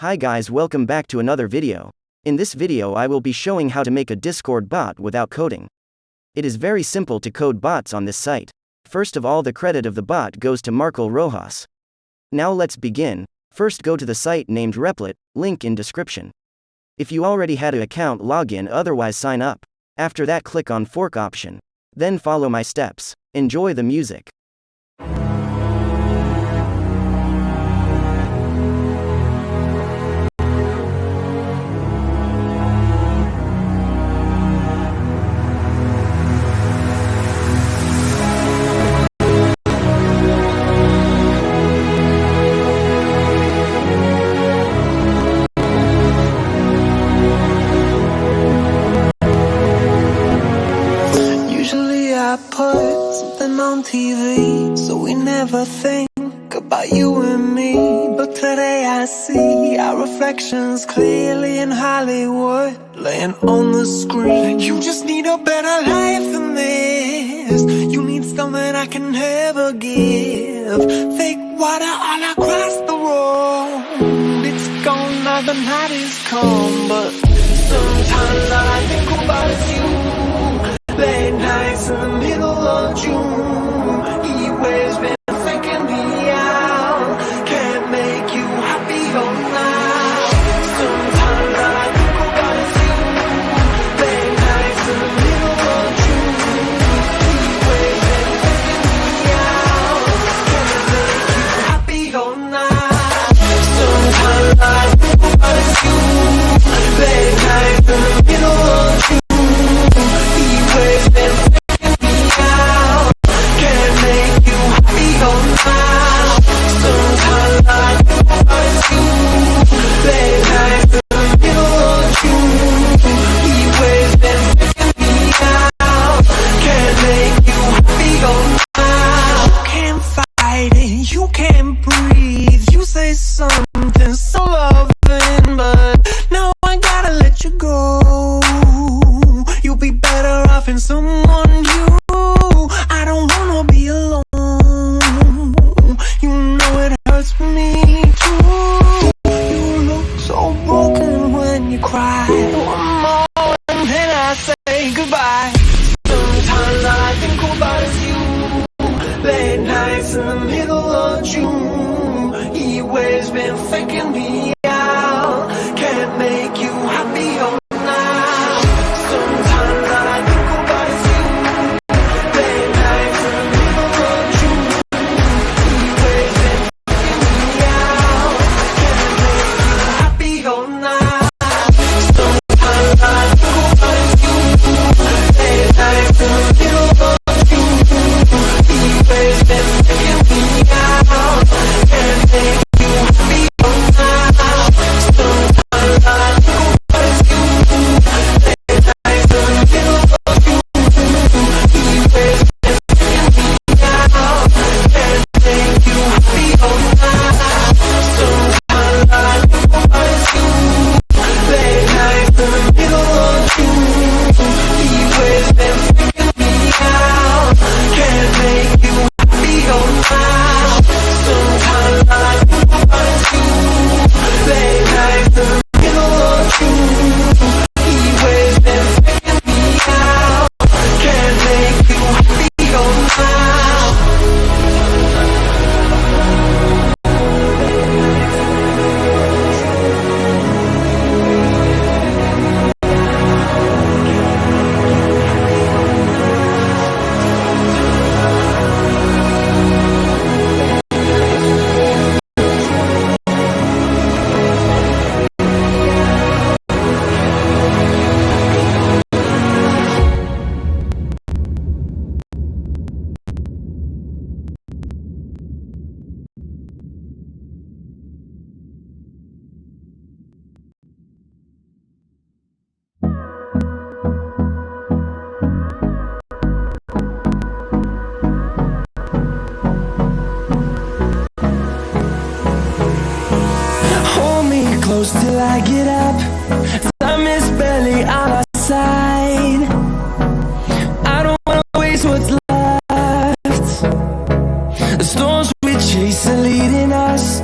Hi guys, welcome back to another video. In this video I will be showing how to make a Discord bot without coding. It is very simple to code bots on this site. First of all, the credit of the bot goes to Markel Rojas. Now let's begin. First go to the site named Replit, link in description. If you already had an account, log in, otherwise sign up. After that click on fork option. Then follow my steps. Enjoy the music. I put something on TV, so we never think about you and me. But today I see our reflections clearly in Hollywood, laying on the screen. You just need a better life than this. You need something I can never give. Fake water all across the road. It's gone now, the night is come, but sometimes all I think about is you. Late nights in the middle of June, he waves been faking me out. Can't make you happy all night. Sometimes all I think about is you. Late nights in the middle of June, he waves been faking me out. Can't make you happy all night. Sometimes all I think about is you. Late nights in the middle of June. You can't breathe, you say something so loving, but now I gotta let you go. You'll be better off in someone new. I don't wanna be alone. You know it hurts me too. You look so broken when you cry. One more and then I say goodbye. Sometimes all I think about is you. Late nights in the middle of June, he waves been faking me out. Can't make you happy all night. Sometimes all I think about is you. Late nights in the middle of June, he waves been faking me out. Can't make you happy all night. Sometimes all I think about is you. Late nights in the middle of till I get up. Time is barely on our side. I don't wanna waste what's left. The storms we chase are leading us.